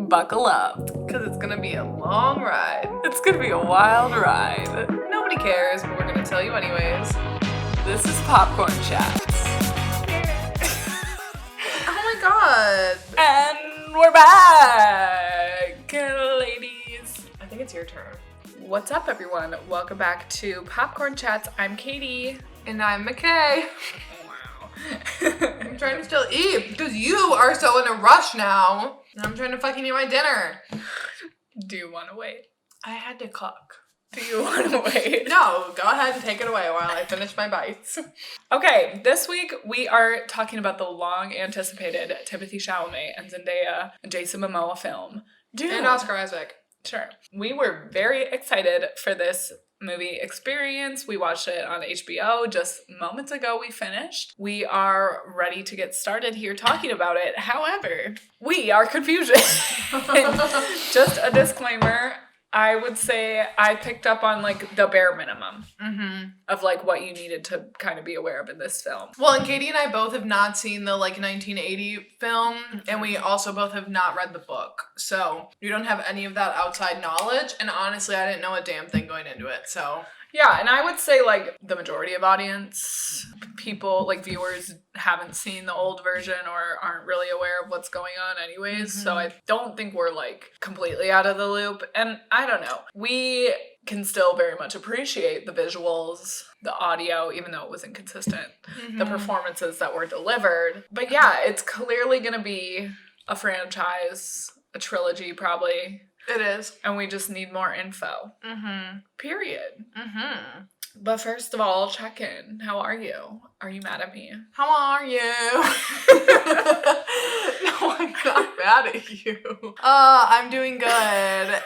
buckle up. Because it's going to be a long ride. It's going to be a wild ride. Nobody cares, but we're going to tell you anyways. This is Popcorn Chats. Oh my god. And we're back, ladies. I think it's your turn. What's up, everyone? Welcome back to Popcorn Chats. I'm Katie. And I'm MICHAE. Wow. I'm trying to still eat because you are so in a rush now. And I'm trying to fucking eat my dinner. Do you want to wait? I had to cook. Do you want to wait? No, go ahead and take it away while I finish my bites. Okay, this week we are talking about the long-anticipated Timothée Chalamet and Zendaya and Jason Mamoa film, Dune. And Oscar Isaac. Sure. We were very excited for this movie experience. We watched it on HBO just moments ago. We finished. We are ready to get started here talking about it. However, we are confused. Just a disclaimer. I would say I picked up on like the bare minimum of like what you needed to kind of be aware of in this film. Well, and Katie and I both have not seen the like 1980 film, and we also both have not read the book. So we don't have any of that outside knowledge. And honestly, I didn't know a damn thing going into it. So yeah, and I would say like the majority of audience people, like viewers, haven't seen the old version or aren't really aware of what's going on anyways. So I don't think we're like completely out of the loop. And I don't know. We can still very much appreciate the visuals, the audio, even though it was inconsistent, the performances that were delivered. But yeah, it's clearly going to be a franchise, a trilogy probably. it is. And we just need more info. Period. But first of all, check in. How are you? Are you mad at me? How are you? No, I'm not mad at you. I'm doing good,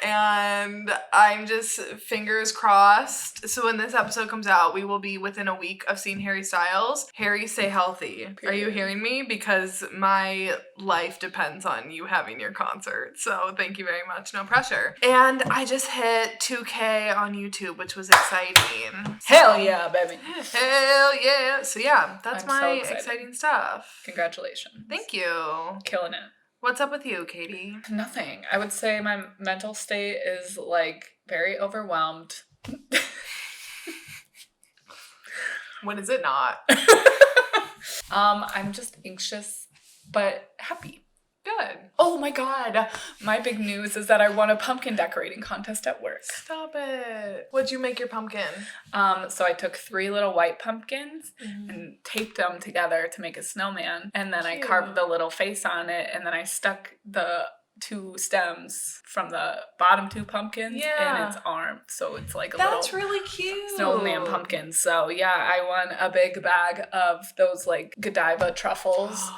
and I'm just fingers crossed. So when this episode comes out, we will be within a week of seeing Harry Styles. Harry, stay healthy. Period. Are you hearing me? Because my life depends on you having your concert. So thank you very much. No pressure. And I just hit 2K on YouTube, which was exciting. Hell yeah, baby. Hell yeah. So yeah, that's I'm my so exciting stuff. Congratulations. Thank you. Killing it. What's up with you, Katie? Nothing. I would say my mental state is like very overwhelmed. When is it not? I'm just anxious, but happy. Good. Oh my god. My big news is that I won a pumpkin decorating contest at work. Stop it. What'd you make your pumpkin? So I took 3 little white pumpkins and taped them together to make a snowman. And then I carved the little face on it. And then I stuck the 2 stems from the bottom 2 pumpkins in its arm. So it's like a That's little really cute. snowman pumpkin. So yeah, I won a big bag of those like Godiva truffles.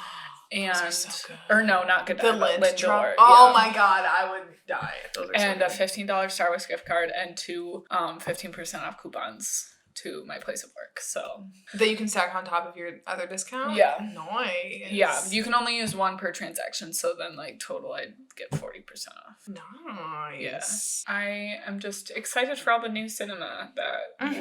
And those are so good. Or no, not Godiva, Lindor. Oh my god, I would die if those are And so a $15 Starbucks gift card and 2 15% off coupons to my place of work. So that you can stack on top of your other discount? Yeah. Nice. yeah, you can only use 1 per transaction. So then like total I'd get 40% off. Nice. Yeah. I am just excited for all the new cinema that we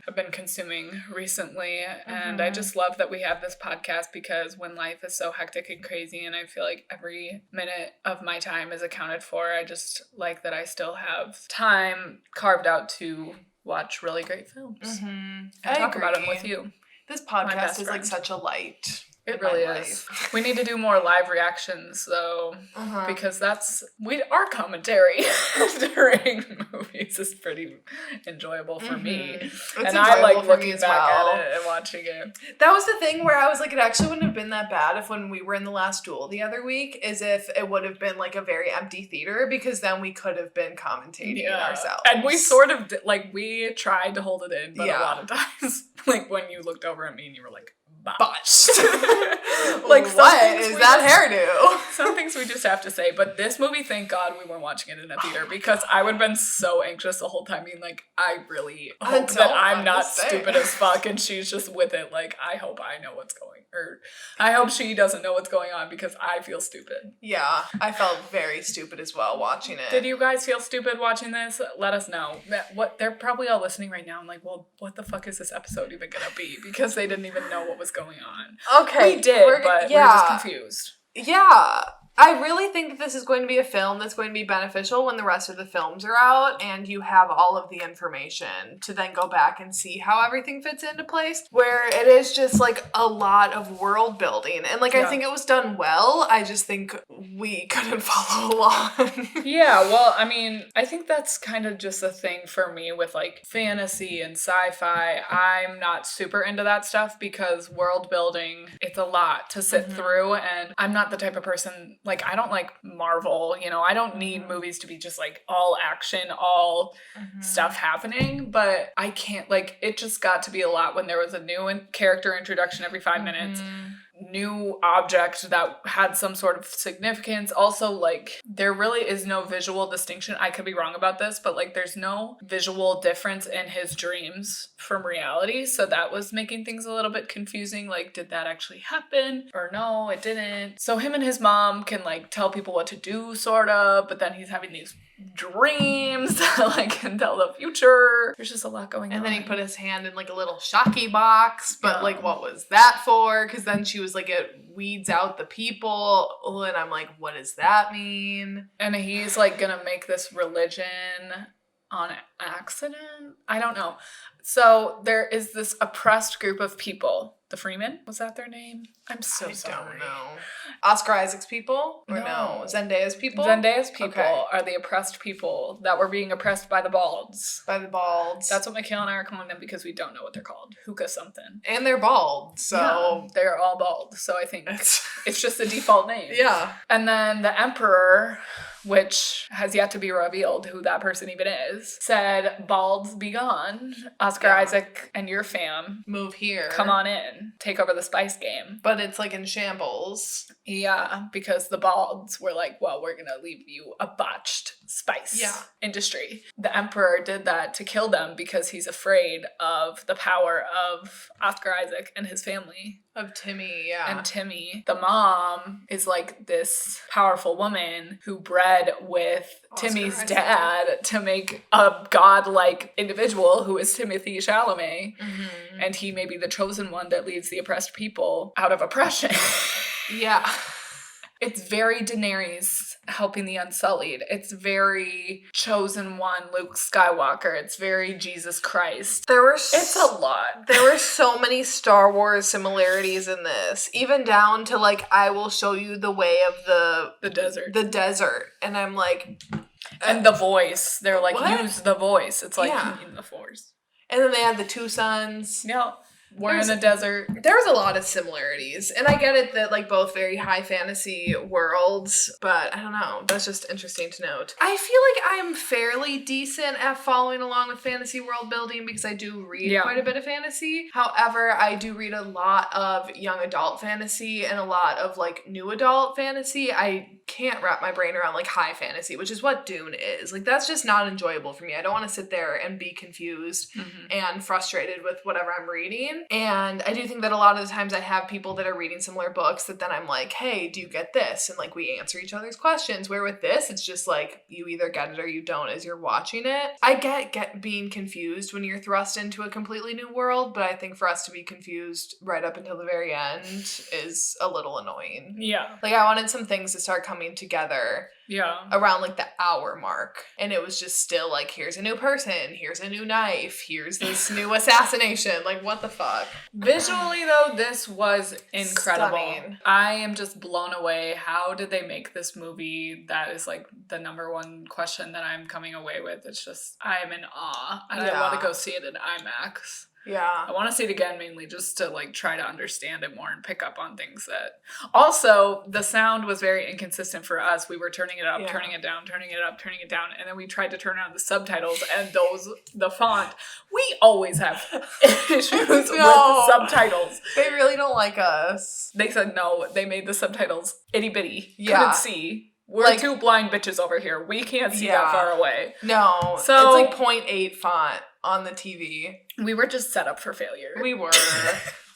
have been consuming recently. And I just love that we have this podcast because when life is so hectic and crazy and I feel like every minute of my time is accounted for, I just like that I still have time carved out to watch really great films and talk about them with you. This podcast is like such a light. It really is. We need to do more live reactions though, because our commentary during movies is pretty enjoyable for me. It's and I like looking back well. at it and watching it. That was the thing where I was like, it actually wouldn't have been that bad if when we were in the last duel the other week, is if it would have been like a very empty theater, because then we could have been commentating ourselves. And we sort of we tried to hold it in, but a lot of times, like when you looked over at me and you were like, botched. Like, what is that hairdo? Some things we just have to say, but this movie, thank God we weren't watching it in a theater because I would have been so anxious the whole time, being like, I really hope that I'm not stupid as fuck and she's just with it. Like, I hope I know what's going, or I hope she doesn't know what's going on because I feel stupid. Yeah, I felt very stupid as well watching it. Did you guys feel stupid watching this? Let us know. They're probably all listening right now and like, well, what the fuck is this episode even gonna be? Because they didn't even know what was going on. Okay. We did, but we're just confused. Yeah. I really think that this is going to be a film that's going to be beneficial when the rest of the films are out and you have all of the information to then go back and see how everything fits into place, where it is just like a lot of world building. And like, I think it was done well. I just think we couldn't follow along. Yeah, well, I mean, I think that's kind of just a thing for me with like fantasy and sci-fi. I'm not super into that stuff because world building, it's a lot to sit through, and I'm not the type of person, like, I don't like Marvel, you know, I don't need movies to be just like all action, all stuff happening, but I can't, like, it just got to be a lot when there was a new character introduction every 5 minutes. New object that had some sort of significance. Also, like, there really is no visual distinction. I could be wrong about this, but like, there's no visual difference in his dreams from reality. So that was making things a little bit confusing. Like, did that actually happen? Or no, it didn't. So him and his mom can like tell people what to do, sort of, but then he's having these dreams that like can tell the future. There's just a lot going on. And then he put his hand in like a little shocky box, but like, what was that for? Because then she was like, it weeds out the people, and I'm like, what does that mean? And he's like gonna make this religion on accident? I don't know. So there is this oppressed group of people. The Freeman? Was that their name? I'm so sorry. I don't know. Oscar Isaac's people? Or no? Zendaya's people? Zendaya's people are the oppressed people that were being oppressed by the balds. By the balds. That's what Mikhail and I are calling them because we don't know what they're called. Hookah something. And they're bald, so... Yeah, they're all bald, so I think it's just the default name. Yeah. And then the Emperor, which has yet to be revealed who that person even is, said, balds be gone. Oscar Isaac and your fam. Move here. Come on in. Take over the spice game. But it's like in shambles. Yeah, because the balds were like, well, we're going to leave you a botched spice industry. The Emperor did that to kill them because he's afraid of the power of Oscar Isaac and his family. Of Timmy, yeah. And Timmy, the mom, is like this powerful woman who bred with Timmy's dad to make a godlike individual who is Timothée Chalamet. And he may be the chosen one that leads the oppressed people out of oppression. Yeah. It's very Daenerys helping the Unsullied. It's very Chosen One, Luke Skywalker. It's very Jesus Christ. It's a lot. There were so many Star Wars similarities in this. Even down to, like, I will show you the way of the desert. The desert. And I'm like... And the voice. They're like, what? Use the voice. It's like in the Force. And then they had the two sons. Yeah. We're in the desert. There's a lot of similarities. And I get it that, like, both very high fantasy worlds, but I don't know. That's just interesting to note. I feel like I'm fairly decent at following along with fantasy world building because I do read quite a bit of fantasy. However, I do read a lot of young adult fantasy and a lot of, like, new adult fantasy. I can't wrap my brain around, like, high fantasy, which is what Dune is. Like, that's just not enjoyable for me. I don't want to sit there and be confused and frustrated with whatever I'm reading. And I do think that a lot of the times I have people that are reading similar books that then I'm like, hey, do you get this? And like, we answer each other's questions. Where with this, it's just like, you either get it or you don't as you're watching it. I get being confused when you're thrust into a completely new world, but I think for us to be confused right up until the very end is a little annoying. Yeah. Like, I wanted some things to start coming together. Yeah. Around like the hour mark. And it was just still like, here's a new person, here's a new knife, here's this new assassination. Like, what the fuck? Visually though, this was incredible. Stunning. I am just blown away. How did they make this movie? That is like the number one question that I'm coming away with. It's just, I am in awe. And I want to go see it in IMAX. Yeah. I want to see it again mainly just to like try to understand it more and pick up on things that... Also, the sound was very inconsistent for us. We were turning it up, turning it down, turning it up, turning it down, and then we tried to turn on the subtitles and the font. We always have issues with subtitles. They really don't like us. They said no, they made the subtitles itty bitty. Yeah. Couldn't see. We're like, two blind bitches over here. We can't see that far away. No. So it's like 0.8 font on the TV. We were just set up for failure. We were.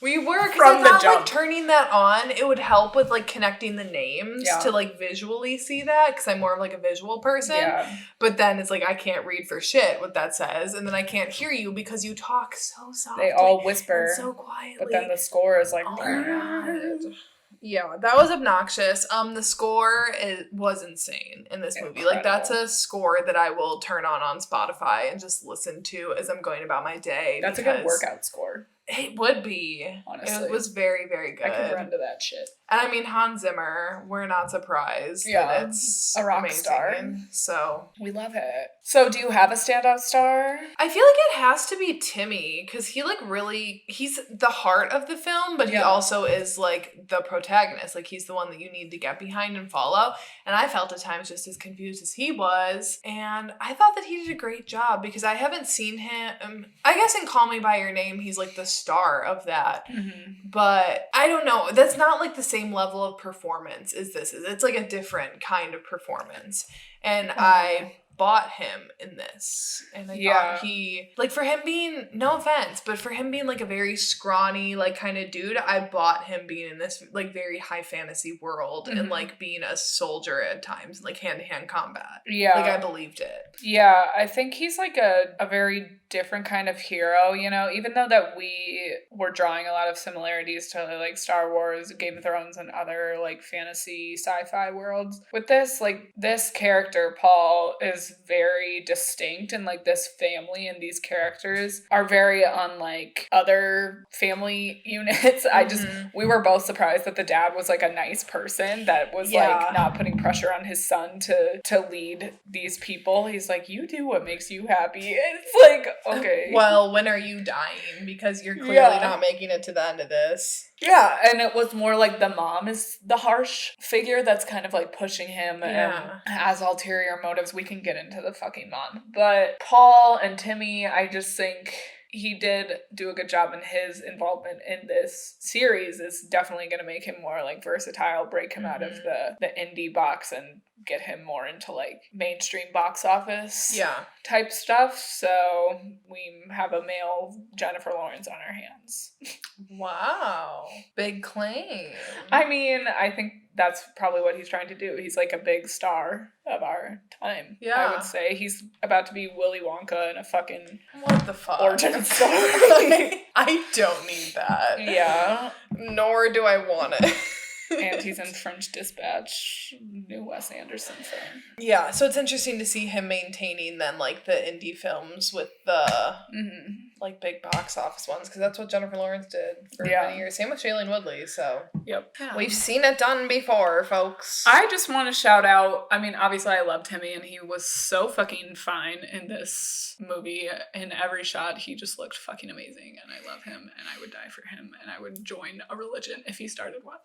Because From I the thought, jump. like, turning that on, it would help with, like, connecting the names to, like, visually see that, because I'm more of, like, a visual person. Yeah. But then it's like, I can't read for shit what that says, and then I can't hear you because you talk so softly. They all whisper. So quietly. But then the score is like... Oh my God. Yeah, that was obnoxious. The score was insane in this movie. Like, that's a score that I will turn on Spotify and just listen to as I'm going about my day. That's a good workout score. It would be. Honestly. It was very, very good. I could run to that shit. And I mean, Hans Zimmer, we're not surprised that it's a rock amazing, star. So we love it. So do you have a standout star? I feel like it has to be Timmy, because he like really, he's the heart of the film, but he also is like the protagonist. Like, he's the one that you need to get behind and follow. And I felt at times just as confused as he was. And I thought that he did a great job, because I haven't seen him. I guess in Call Me By Your Name, he's like the star of that. Mm-hmm. But I don't know. That's not like the same level of performance as this is. It's like a different kind of performance. And I bought him in this. And I thought he, like, for him being, no offense, but for him being like a very scrawny, like, kind of dude, I bought him being in this like very high fantasy world and like being a soldier at times, like hand-to-hand combat. Yeah. Like, I believed it. Yeah, I think he's like a very different kind of hero, you know, even though that we were drawing a lot of similarities to like Star Wars, Game of Thrones, and other like fantasy sci-fi worlds. With this, like, this character, Paul, is very distinct, and like this family and these characters are very unlike other family units. We were both surprised that the dad was like a nice person that was like not putting pressure on his son to lead these people. He's like, you do what makes you happy. It's like, okay. Well, when are you dying? Because you're clearly not making it to the end of this. Yeah, and it was more like the mom is the harsh figure that's kind of like pushing him and has ulterior motives. We can get into the fucking mom. But Paul and Timmy, I just think he did do a good job, in his involvement in this series is definitely going to make him more like versatile, break him out of the indie box and get him more into like mainstream box office type stuff. So we have a male Jennifer Lawrence on our hands. Wow. Big claim. I mean, I think that's probably what he's trying to do. He's like a big star of our time. Yeah. I would say he's about to be Willy Wonka in a fucking what the fuck origin story. I don't need that. Yeah. Nor do I want it. And he's in French Dispatch, new Wes Anderson film. Yeah, so it's interesting to see him maintaining then like the indie films with the like big box office ones, because that's what Jennifer Lawrence did for many years. Same with Shailene Woodley, so we've seen it done before, folks. I just want to shout out, I mean, obviously I love Timmy, and he was so fucking fine in this movie. In every shot, he just looked fucking amazing, and I love him, and I would die for him, and I would join a religion if he started one.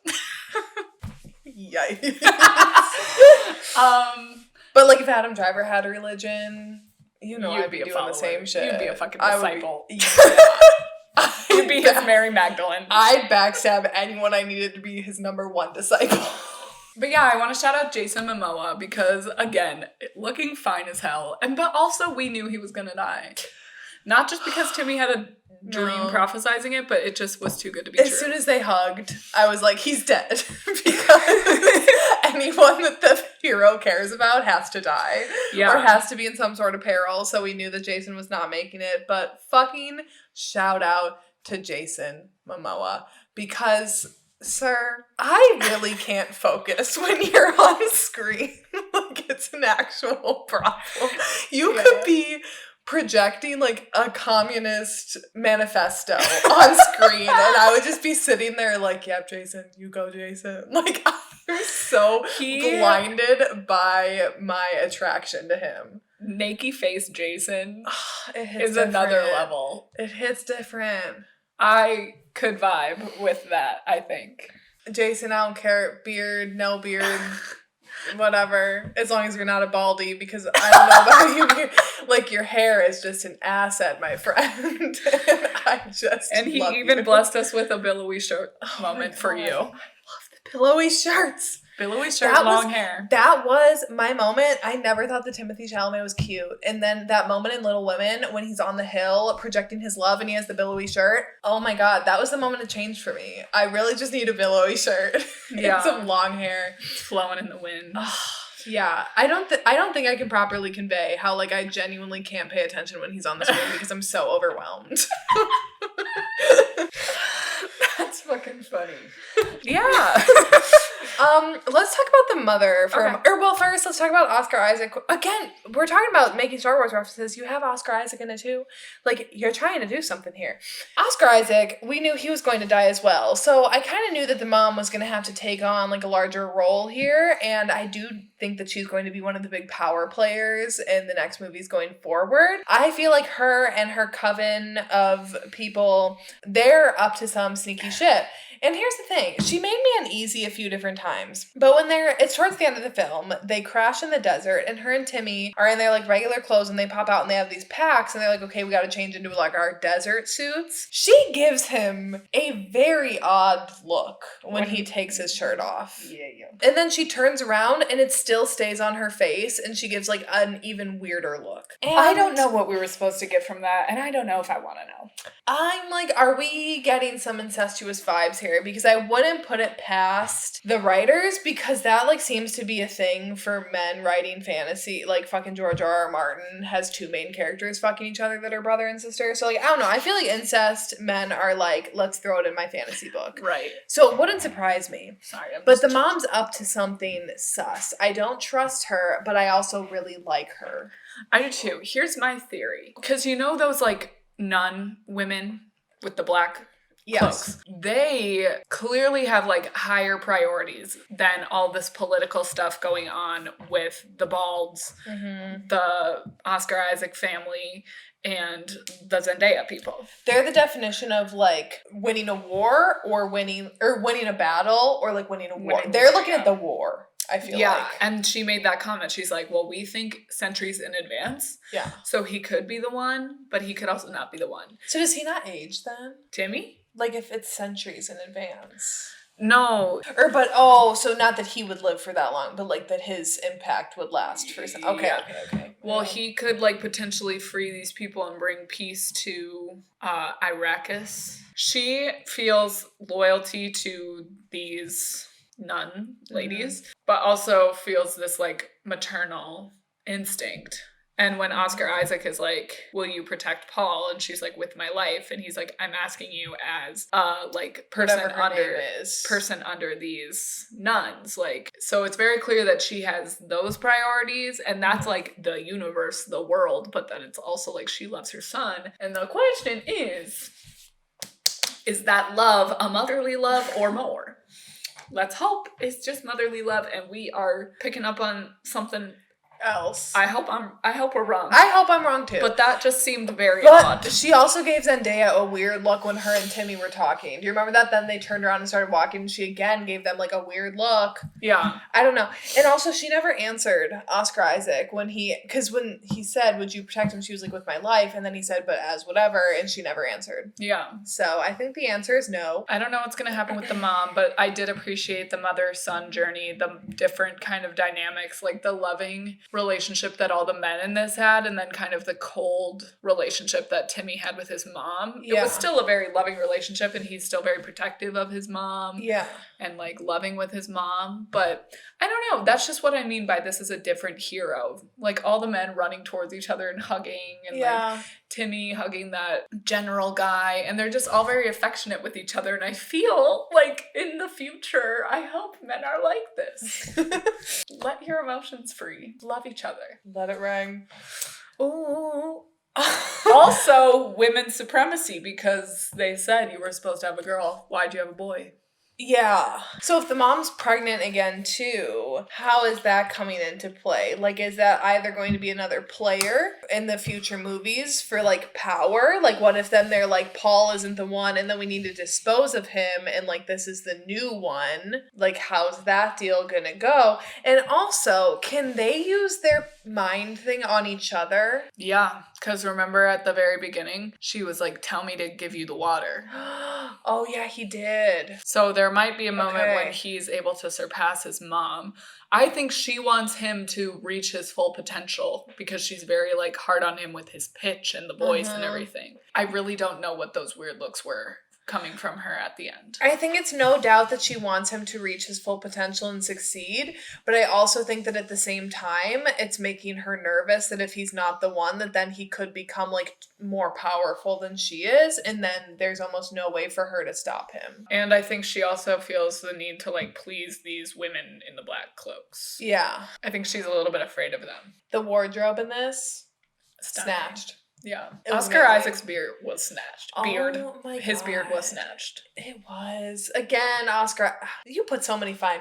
Yikes. But like if Adam Driver had a religion, you know, I'd be doing the same shit. You'd be a fucking disciple. You'd be his Mary Magdalene. I'd backstab anyone I needed to be his number one disciple. But yeah, I want to shout out Jason Mamoa, because again, looking fine as hell, but also we knew he was gonna die. Not just because Timmy had a dream prophesizing it, but it just was too good to be true. As soon as they hugged, I was like, he's dead. Because anyone that the hero cares about has to die. Yeah. Or has to be in some sort of peril. So we knew that Jason was not making it. But fucking shout out to Jason Mamoa. Because, sir, I really can't focus when you're on screen. Like, it's an actual problem. You could be projecting like a communist manifesto on screen, and I would just be sitting there like, yeah, Jason, you go, Jason. Like, I'm so blinded by my attraction to him. Naked face Jason is another level. It hits different. I could vibe with that, I think. Jason, I don't care, beard, no beard. Whatever, as long as you're not a baldy, because I don't know about you, like, your hair is just an asset, my friend. And he even blessed us with a billowy shirt moment for you. I love the billowy shirts. Billowy shirt, long hair. That was my moment. I never thought that Timothée Chalamet was cute. And then that moment in Little Women when he's on the hill projecting his love and he has the billowy shirt. Oh my God, that was the moment it changed for me. I really just need a billowy shirt. Yeah. And some long hair. It's flowing in the wind. Yeah, I don't think I can properly convey how, like, I genuinely can't pay attention when he's on the screen because I'm so overwhelmed. That's fucking funny. Yeah. Let's talk about the mother from, Okay. or well, first let's talk about Oscar Isaac. Again, we're talking about making Star Wars references. You have Oscar Isaac in it too. Like, you're trying to do something here. Oscar Isaac, we knew he was going to die as well. So I kind of knew that the mom was going to have to take on like a larger role here. And I do think that she's going to be one of the big power players in the next movies going forward. I feel like her and her coven of people, they're up to some sneaky shit. And here's the thing, she made me uneasy a few different times. But when it's towards the end of the film, they crash in the desert and her and Timmy are in their like regular clothes and they pop out and they have these packs and they're like, okay, we gotta change into like our desert suits. She gives him a very odd look when he takes his shirt off. Yeah. And then she turns around and it still stays on her face and she gives like an even weirder look. And I don't know what we were supposed to get from that, and I don't know if I want to know. I'm like, are we getting some incestuous vibes here? Because I wouldn't put it past the writers, because that like seems to be a thing for men writing fantasy. Like fucking George R.R. Martin has two main characters fucking each other that are brother and sister. So like, I don't know. I feel like incest men are like, let's throw it in my fantasy book. Right. So it wouldn't surprise me. Sorry. But the mom's up to something sus. I don't trust her, but I also really like her. I do too. Here's my theory. Because you know those like nun women with the black cloaks? They clearly have like higher priorities than all this political stuff going on with the Balds, the Oscar Isaac family, and the Zendaya people. They're the definition of like winning a war or winning a battle or like winning a war. They're looking at the war, I feel like. Yeah, and she made that comment. She's like, well, we think centuries in advance. Yeah. So he could be the one, but he could also not be the one. So does he not age then? Timmy? Like if it's centuries in advance. No. So not that he would live for that long, but like that his impact would last for some. Okay. Well, he could like potentially free these people and bring peace to Arrakis. She feels loyalty to these nun ladies, but also feels this like maternal instinct. And when Oscar Isaac is like, will you protect Paul? And she's like, with my life. And he's like, I'm asking you as like person under these nuns. Like, so it's very clear that she has those priorities, and that's like the universe, the world, but then it's also like she loves her son. And the question is that love a motherly love or more? Let's hope it's just motherly love and we are picking up on something else. I hope we're wrong. I hope I'm wrong too. But that just seemed very odd. She also gave Zendaya a weird look when her and Timmy were talking. Do you remember that? Then they turned around and started walking and she again gave them like a weird look. Yeah. I don't know. And also she never answered Oscar Isaac when he said, would you protect him? She was like, with my life. And then he said, but as whatever. And she never answered. Yeah. So I think the answer is no. I don't know what's going to happen with the mom, but I did appreciate the mother-son journey, the different kind of dynamics, like the loving relationship that all the men in this had, and then kind of the cold relationship that Timmy had with his mom. Yeah. It was still a very loving relationship, and he's still very protective of his mom. Yeah. And like loving with his mom. But I don't know. That's just what I mean by this is a different hero. Like all the men running towards each other and hugging, and like Timmy hugging that general guy, and they're just all very affectionate with each other. And I feel like in the future, I hope men are like this. Let your emotions free. Love each other. Let it ring. Ooh. Also, women's supremacy, because they said you were supposed to have a girl. Why'd you have a boy? Yeah. So if the mom's pregnant again too, how is that coming into play? Like, is that either going to be another player in the future movies for like power? Like, what if then they're like, Paul isn't the one and then we need to dispose of him and like this is the new one? Like, how's that deal gonna go? And also, can they use their mind thing on each other? Yeah, because remember at the very beginning, she was like, tell me to give you the water. Oh yeah, he did. So there might be a moment when he's able to surpass his mom. I think she wants him to reach his full potential because she's very like hard on him with his pitch and the voice and everything. I really don't know what those weird looks were coming from her at the end. I think it's no doubt that she wants him to reach his full potential and succeed, but I also think that at the same time, it's making her nervous that if he's not the one, that then he could become, like, more powerful than she is, and then there's almost no way for her to stop him. And I think she also feels the need to, like, please these women in the black cloaks. Yeah. I think she's a little bit afraid of them. The wardrobe in this, Stunning. snatched. Yeah. It was Oscar amazing. Isaac's beard was snatched. Oh my His beard was God. snatched. It was. Again, Oscar, you put so many fine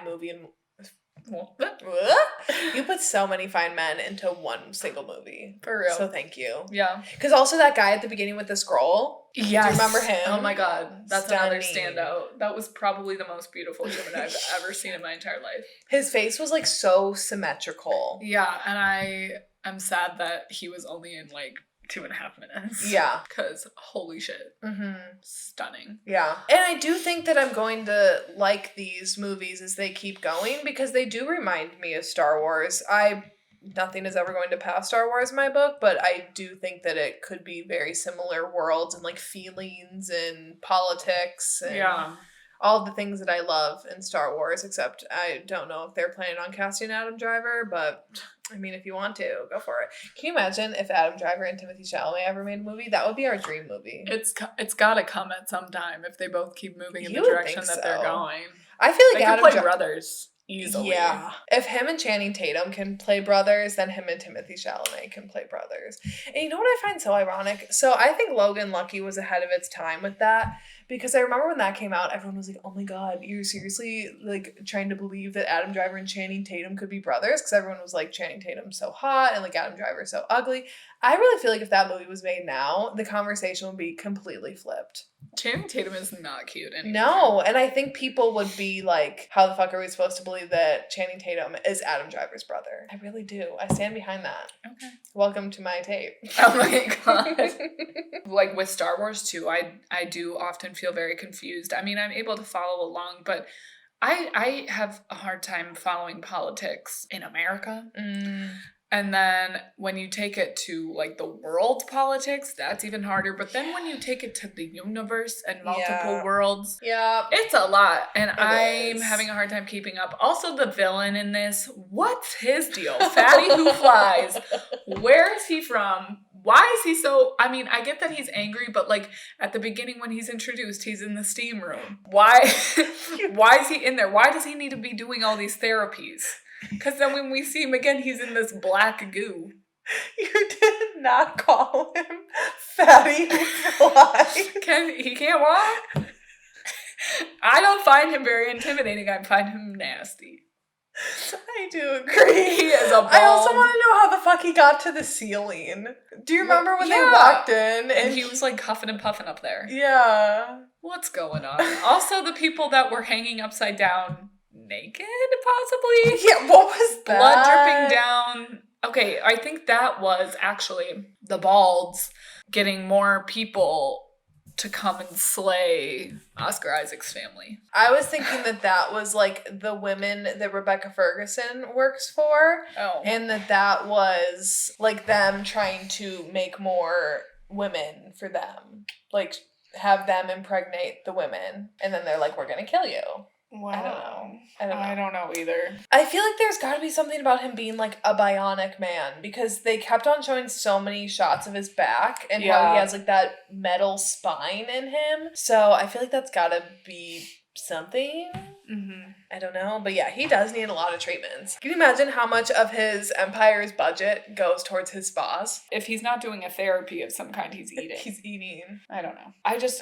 you put so many fine men into one single movie. For real. So thank you. Yeah. Because also that guy at the beginning with the scroll. Yes. Do you remember him? Oh my God. That's another Stunning. standout. That was probably the most beautiful human I've ever seen in my entire life. His face was like so symmetrical. Yeah. And I'm sad that he was only in like 2.5 minutes. Yeah. Because holy shit. Mm-hmm. Stunning. Yeah. And I do think that I'm going to like these movies as they keep going because they do remind me of Star Wars. Nothing is ever going to pass Star Wars in my book, but I do think that it could be very similar worlds and like feelings and politics and all the things that I love in Star Wars, except I don't know if they're planning on casting Adam Driver, but I mean, if you want to, go for it. Can you imagine if Adam Driver and Timothy Chalamet ever made a movie? That would be our dream movie. It's got to come at some time if they both keep moving in You the would direction think that they're so. going. I feel like They Adam could play Driver. brothers easily. Yeah. If him and Channing Tatum can play brothers, then him and Timothy Chalamet can play brothers. And you know what I find so ironic? So I think Logan Lucky was ahead of its time with that. Because I remember when that came out, everyone was like, oh my God, you're seriously like trying to believe that Adam Driver and Channing Tatum could be brothers? Because everyone was like, Channing Tatum's so hot and like Adam Driver's so ugly. I really feel like if that movie was made now, the conversation would be completely flipped. Channing Tatum is not cute anymore. No, and I think people would be like, how the fuck are we supposed to believe that Channing Tatum is Adam Driver's brother? I really do. I stand behind that. Okay. Welcome to my tape. Oh my God. Like with Star Wars too, I do often feel very confused. I mean, I'm able to follow along, but I have a hard time following politics in America. And then when you take it to like the world politics, that's even harder. But then when you take it to the universe and multiple worlds, it's a lot. And I'm having a hard time keeping up. Also, the villain in this, what's his deal? Fatty who flies. Where is he from? Why is he so... I mean, I get that he's angry, but like at the beginning when he's introduced, he's in the steam room. Why is he in there? Why does he need to be doing all these therapies? Because then when we see him again, he's in this black goo. You did not call him Fatty Fly. He can't walk? I don't find him very intimidating. I find him nasty. I do agree. He is a bald... I also want to know how the fuck he got to the ceiling. Do you remember when they walked in? And he was like huffing and puffing up there. Yeah. What's going on? Also, the people that were hanging upside down... naked, possibly? Yeah, what was that? Blood dripping down. Okay, I think that was actually the Balds getting more people to come and slay Oscar Isaac's family. I was thinking that was like the women that Rebecca Ferguson works for. Oh. And that was like them trying to make more women for them. Like have them impregnate the women. And then they're like, we're going to kill you. Wow. I don't know either. I feel like there's got to be something about him being like a bionic man because they kept on showing so many shots of his back and how he has like that metal spine in him. So I feel like that's got to be something. Mm-hmm. I don't know. But yeah, he does need a lot of treatments. Can you imagine how much of his empire's budget goes towards his spas? If he's not doing a therapy of some kind, he's eating. He's eating. I don't know.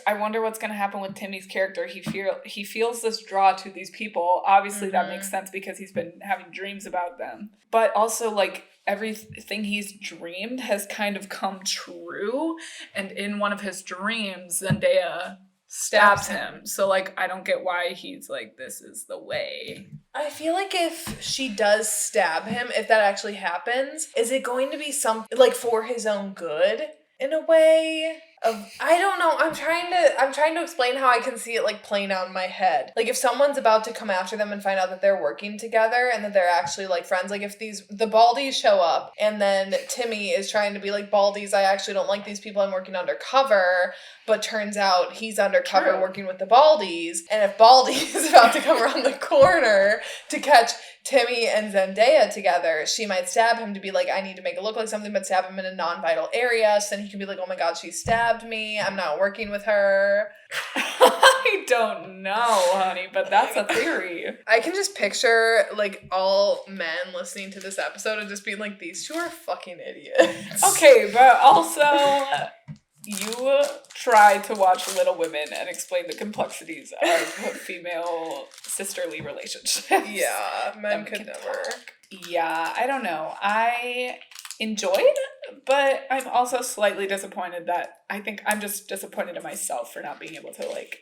I wonder what's going to happen with Timmy's character. He feels this draw to these people. Obviously, that makes sense because he's been having dreams about them. But also, like, everything he's dreamed has kind of come true. And in one of his dreams, Zendaya stabs him. So, like, I don't get why he's like, this is the way. I feel like if she does stab him, if that actually happens, is it going to be like, for his own good? In a way, I don't know. I'm trying to explain how I can see it like playing out in my head. Like if someone's about to come after them and find out that they're working together and that they're actually like friends. Like if the Baldies show up and then Timmy is trying to be like, Baldies, I actually don't like these people. I'm working undercover. But turns out he's undercover working with the Baldies. And if Baldy is about to come around the corner to catch Timmy and Zendaya together, she might stab him to be like, I need to make it look like something, but stab him in a non-vital area. So then he can be like, oh my God, she stabbed me. I'm not working with her. I don't know, honey, but that's a theory. I can just picture like all men listening to this episode and just being like, these two are fucking idiots. Okay, but also you try to watch Little Women and explain the complexities of female sisterly relationships. Yeah, men could never. Yeah, I don't know. I enjoyed, but I'm also slightly disappointed that I think I'm just disappointed in myself for not being able to like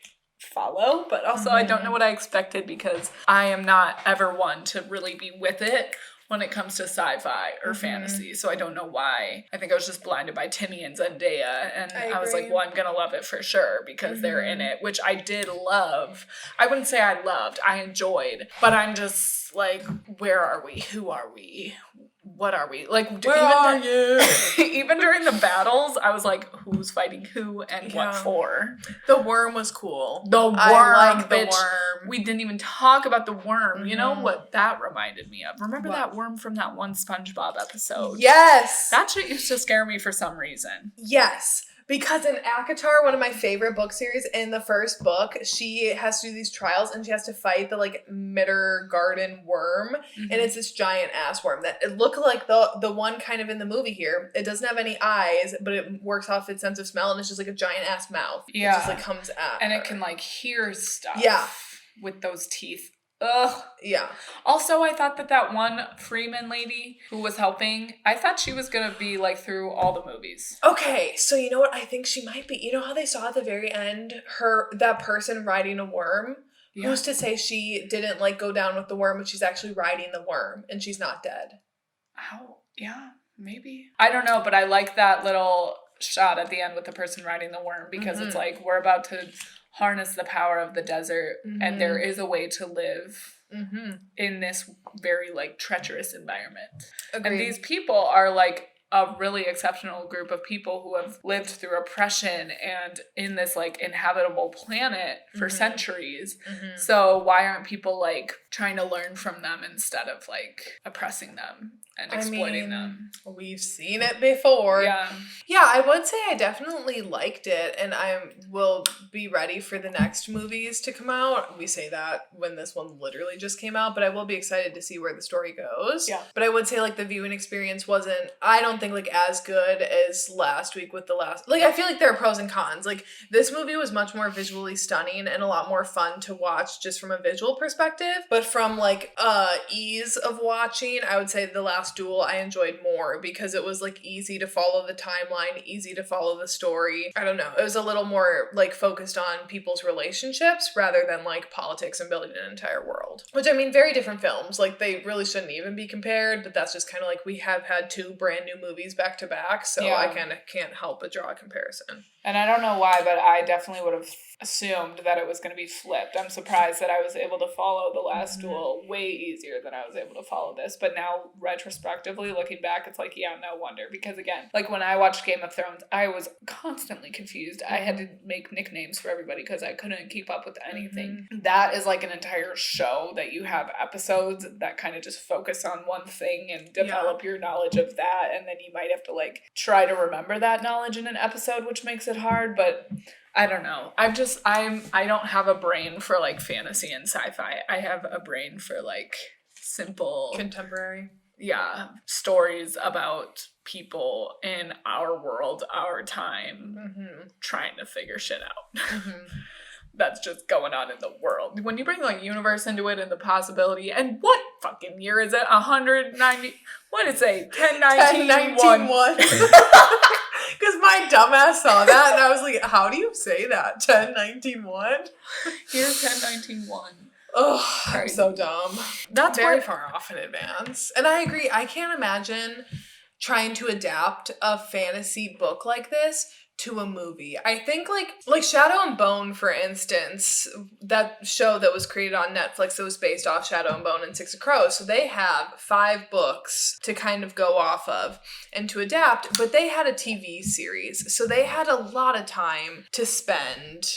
follow, but also I don't know what I expected because I am not ever one to really be with it when it comes to sci-fi or fantasy, so I don't know why. I think I was just blinded by Timmy and Zendaya, and I was like, well, I'm gonna love it for sure because they're in it, which I did love. I wouldn't say I loved, I enjoyed, but I'm just like, where are we? Who are we? What are we? Like, where are you? Even during the battles, I was like, who's fighting who and what for? The worm was cool. The worm, I like bitch. the worm. We didn't even talk about the worm. You know what that reminded me of? Remember that worm from that one SpongeBob episode? Yes. That shit used to scare me for some reason. Yes. Because in ACOTAR, one of my favorite book series, in the first book, she has to do these trials and she has to fight the like Mitter Garden worm. And it's this giant ass worm that it looked like the one kind of in the movie here. It doesn't have any eyes, but it works off its sense of smell and it's just like a giant ass mouth. Yeah. It just like comes at and her. It can like hear stuff. Yeah. With those teeth. Ugh. Yeah. Also, I thought that one Freeman lady who was helping, I thought she was going to be like through all the movies. Okay, so you know what? I think she might be. You know how they saw at the very end that person riding a worm? Yeah. Who's to say she didn't like go down with the worm, but she's actually riding the worm and she's not dead? Oh, yeah, maybe. I don't know, but I like that little shot at the end with the person riding the worm because it's like we're about to harness the power of the desert and there is a way to live in this very like treacherous environment. Agreed. And these people are like a really exceptional group of people who have lived through oppression and in this like inhabitable planet for centuries. So why aren't people like trying to learn from them instead of like oppressing them and exploiting them? We've seen it before. Yeah, I would say I definitely liked it and I will be ready for the next movies to come out. We say that when this one literally just came out, but I will be excited to see where the story goes. Yeah. But I would say like the viewing experience wasn't, I don't think like as good as last week with the last, like I feel like there are pros and cons. Like this movie was much more visually stunning and a lot more fun to watch just from a visual perspective. But from like ease of watching, I would say The Last Duel I enjoyed more because it was like easy to follow the timeline, easy to follow the story. I don't know. It was a little more like focused on people's relationships rather than like politics and building an entire world. Which I mean, very different films. Like they really shouldn't even be compared, but that's just kind of like we have had two brand new movies back to back, so I kind of can't help but draw a comparison. And I don't know why, but I definitely would have assumed that it was going to be flipped. I'm surprised that I was able to follow The Last Duel way easier than I was able to follow this. But now, retrospectively, looking back, it's like, yeah, no wonder. Because again, like when I watched Game of Thrones, I was constantly confused. I had to make nicknames for everybody because I couldn't keep up with anything. That is like an entire show that you have episodes that kind of just focus on one thing and develop your knowledge of that. And then you might have to like try to remember that knowledge in an episode, which makes it hard. But I don't know. I don't have a brain for like fantasy and sci-fi. I have a brain for like simple contemporary. Yeah, stories about people in our world, our time, trying to figure shit out. That's just going on in the world. When you bring like universe into it and the possibility, and what fucking year is it? 190, what did it say? 1019-1. Because my dumbass saw that and I was like, how do you say that? 1019-1? Here's 1019-1. Oh, I'm so dumb. That's very far off in advance. And I agree. I can't imagine trying to adapt a fantasy book like this to a movie. I think like Shadow and Bone, for instance, that show that was created on Netflix that was based off Shadow and Bone and Six of Crows. So they have 5 books to kind of go off of and to adapt, but they had a TV series. So they had a lot of time to spend,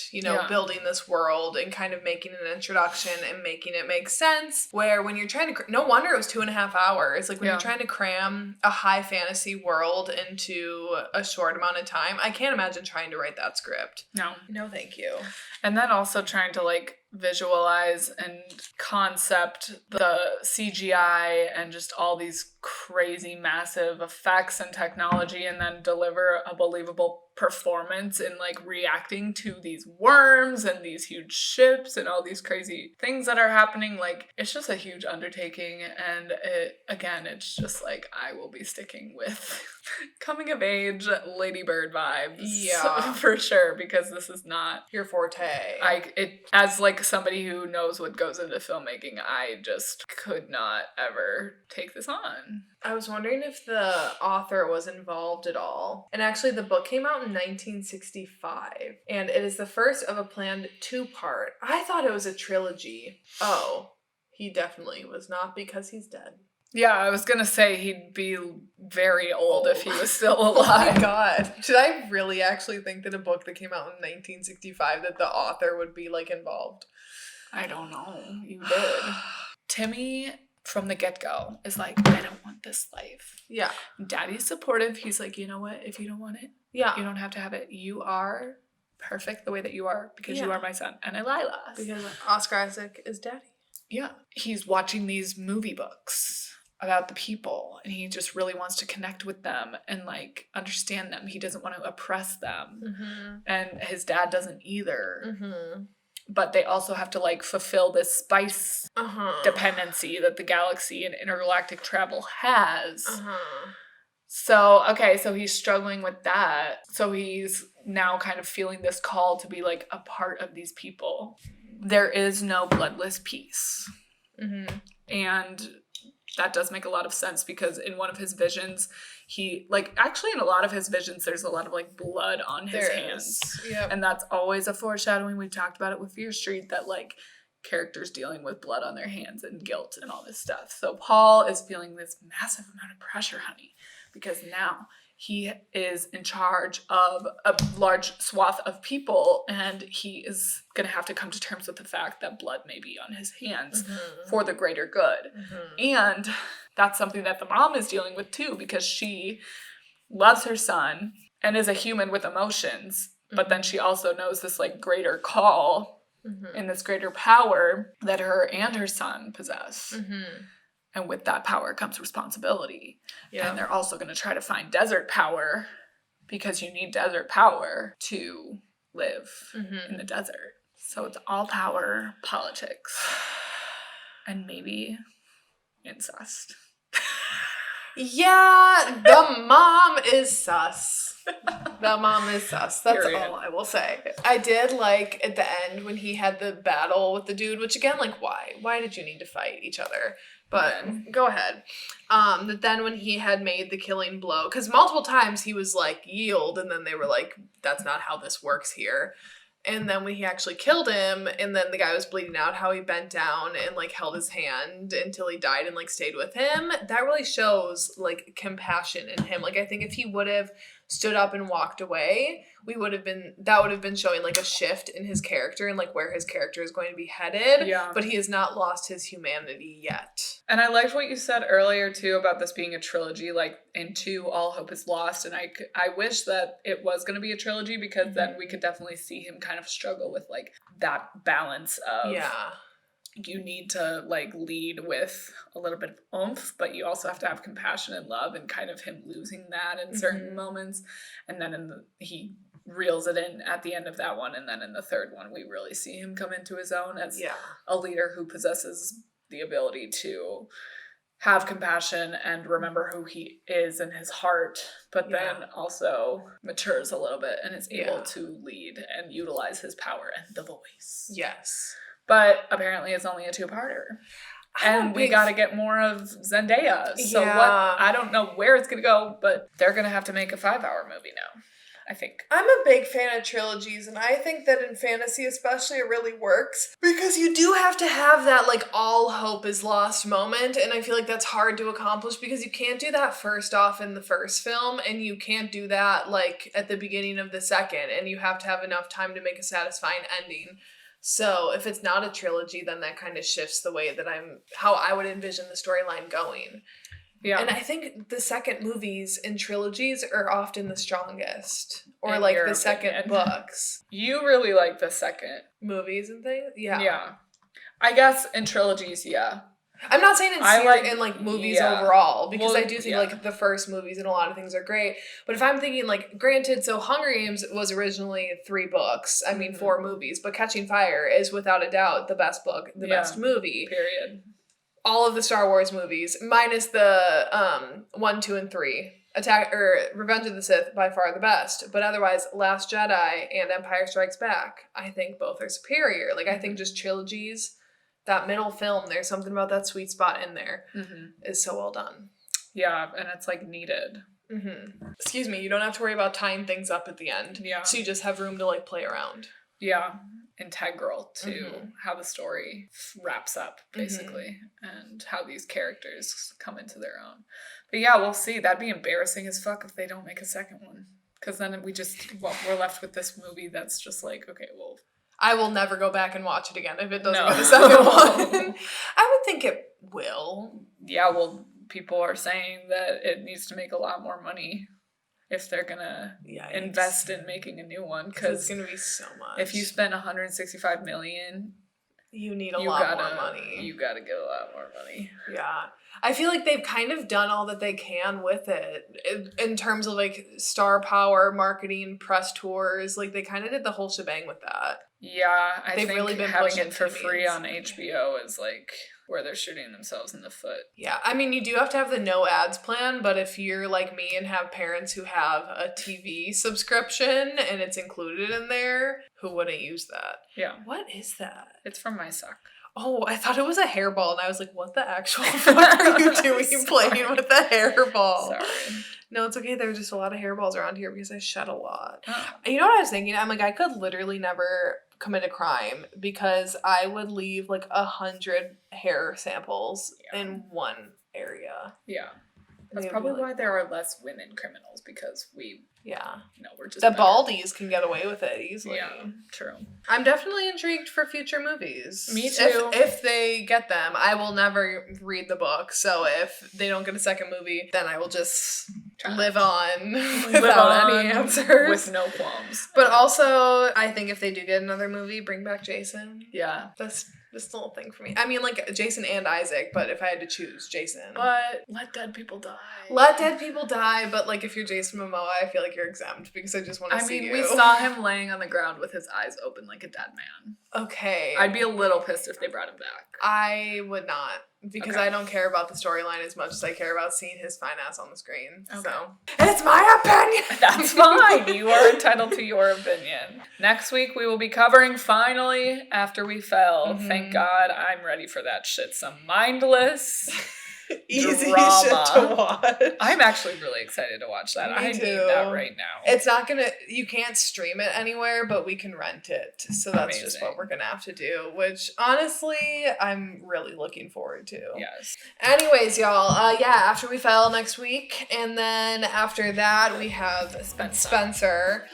building this world and kind of making an introduction and making it make sense. Where when you're trying to, no wonder it was 2.5 hours. Like when you're trying to cram a high fantasy world into a short amount of time, I can't imagine trying to write that script. No, thank you. And then also trying to like visualize and concept the CGI and just all these crazy massive effects and technology, and then deliver a believable performance in like reacting to these worms and these huge ships and all these crazy things that are happening. Like, it's just a huge undertaking, and it's just like, I will be sticking with coming of age Lady Bird vibes, for sure, because this is not your forte. As like somebody who knows what goes into filmmaking, I just could not ever take this on. I was wondering if the author was involved at all. And actually, the book came out in 1965, and it is the first of a planned 2-part. I thought it was a trilogy. Oh, he definitely was not, because he's dead. Yeah, I was gonna say he'd be very old if he was still alive. Oh my god. Did I really actually think that a book that came out in 1965 that the author would be like involved? I don't know. You did. Timmy, from the get-go, is like, I don't want this life. Yeah. Daddy's supportive. He's like, you know what? If you don't want it, you don't have to have it. You are perfect the way that you are, because you are my son. And I Lila. Because Oscar Isaac is daddy. Yeah. He's watching these movie books about the people, and he just really wants to connect with them and like understand them. He doesn't want to oppress them. Mm-hmm. And his dad doesn't either. Mm-hmm. But they also have to like fulfill this spice dependency that the galaxy and intergalactic travel has. So he's struggling with that. So he's now kind of feeling this call to be like a part of these people. There is no bloodless peace. Mm-hmm. And that does make a lot of sense, because in one of his visions, in a lot of his visions, there's a lot of like blood on his hands. Yep. And that's always a foreshadowing. We've talked about it with Fear Street, that like characters dealing with blood on their hands and guilt and all this stuff. So Paul is feeling this massive amount of pressure, honey, because now he is in charge of a large swath of people, and he is going to have to come to terms with the fact that blood may be on his hands for the greater good. And that's something that the mom is dealing with too, because she loves her son and is a human with emotions, but then she also knows this like greater call and this greater power that her and her son possess. And with that power comes responsibility. Yeah. And they're also going to try to find desert power, because you need desert power to live in the desert. So it's all power, politics, and maybe incest. Yeah, the mom is sus. The mom is sus. That's all I will say. I did like at the end when he had the battle with the dude, which again, like, why? Why did you need to fight each other? But go ahead. But then when he had made the killing blow, because multiple times he was like, yield, and then they were like, that's not how this works here. And then when he actually killed him, and then the guy was bleeding out, how he bent down and like held his hand until he died and like stayed with him, that really shows like compassion in him. Like, I think if he would have stood up and walked away, that would have been showing like a shift in his character and like where his character is going to be headed. Yeah. But he has not lost his humanity yet. And I liked what you said earlier too about this being a trilogy, like in 2, All Hope is Lost. And I wish that it was going to be a trilogy, because then we could definitely see him kind of struggle with like that balance of you need to like lead with a little bit of oomph, but you also have to have compassion and love, and kind of him losing that in certain moments. And then he reels it in at the end of that one, and then in the third one we really see him come into his own as a leader who possesses the ability to have compassion and remember who he is in his heart, but then also matures a little bit and is able to lead and utilize his power and the voice. Yes. But apparently it's only a 2-parter. And we got to get more of Zendaya. So I don't know where it's going to go, but they're going to have to make a 5-hour movie now. I think. I'm a big fan of trilogies, and I think that in fantasy especially it really works because you do have to have that like all hope is lost moment, and I feel like that's hard to accomplish because you can't do that first off in the first film, and you can't do that like at the beginning of the second, and you have to have enough time to make a satisfying ending. So if it's not a trilogy, then that kind of shifts the way that how I would envision the storyline going. Yeah. And I think the second movies in trilogies are often the strongest. Or like the second books. You really like the second movies and things? Yeah. Yeah. I guess in trilogies, yeah. I'm not saying in movies overall, because I do think like the first movies and a lot of things are great. But if I'm thinking like, granted, so Hunger Games was originally 3 books. I mean, 4 movies. But Catching Fire is without a doubt the best book, the best movie. Period. All of the Star Wars movies, minus the 1, 2, and 3. Revenge of the Sith, by far the best. But otherwise, Last Jedi and Empire Strikes Back, I think both are superior. Like, I think just trilogies, that middle film, there's something about that sweet spot in there is so well done. Yeah, and it's, like, needed. Excuse me, you don't have to worry about tying things up at the end. Yeah. So you just have room to, like, play around. Yeah. Integral to how the story wraps up, basically, and how these characters come into their own. But yeah, we'll see. That'd be embarrassing as fuck if they don't make a second one. Because then we're left with this movie that's just like, okay, well... I will never go back and watch it again if it doesn't get a second one. I would think it will. Yeah, well, people are saying that it needs to make a lot more money if they're gonna invest in making a new one, because it's gonna be so much. If you spend $165 million, you need a lot more money. You gotta get a lot more money. Yeah, I feel like they've kind of done all that they can with it in terms of like star power, marketing, press tours. Like they kind of did the whole shebang with that. Yeah, I think really been having it for free on HBO is like where they're shooting themselves in the foot. Yeah, I mean, you do have to have the no ads plan, but if you're like me and have parents who have a TV subscription and it's included in there, who wouldn't use that? Yeah. What is that? It's from my sock. Oh, I thought it was a hairball, and I was like, what the actual fuck are you doing playing with a hairball? Sorry. No, it's okay. There are just a lot of hairballs around here because I shed a lot. Oh. You know what I was thinking? I'm like, I could literally never commit a crime because I would leave like 100 hair samples in one area. Yeah. That's probably why there are less women criminals, because we're just the baldies can get away with it easily. Yeah, true. I'm definitely intrigued for future movies. Me too. If they get them, I will never read the book. So if they don't get a second movie, then I will just live on without any answers. With no qualms. But also, I think if they do get another movie, bring back Jason. Yeah. That's the whole thing for me. I mean, like, Jason and Isaac, but if I had to choose, Jason. But let dead people die. Let dead people die, but, like, if you're Jason Mamoa, I feel like you're exempt because I just want to see you. I mean, we saw him laying on the ground with his eyes open like a dead man. Okay. I'd be a little pissed if they brought him back. I would not, because I don't care about the storyline as much as I care about seeing his fine ass on the screen. Okay. So, it's my opinion! That's fine. You are entitled to your opinion. Next week, we will be covering Finally After We Fell. Thank God I'm ready for that shit. Some mindless... easy drama. Shit to watch. I'm actually really excited to watch that. I need that right now. It's not you can't stream it anywhere, but we can rent it. So that's just what we're gonna have to do, which honestly, I'm really looking forward to. Yes. Anyways, y'all, After We Fell next week. And then after that, we have Spencer.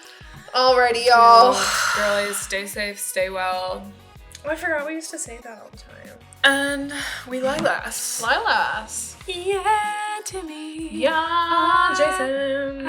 Alrighty, y'all. Girlies, stay safe, stay well. Oh, I forgot we used to say that all the time. And we Lilas. Lilas. Yeah, Timmy. Yeah, Jason.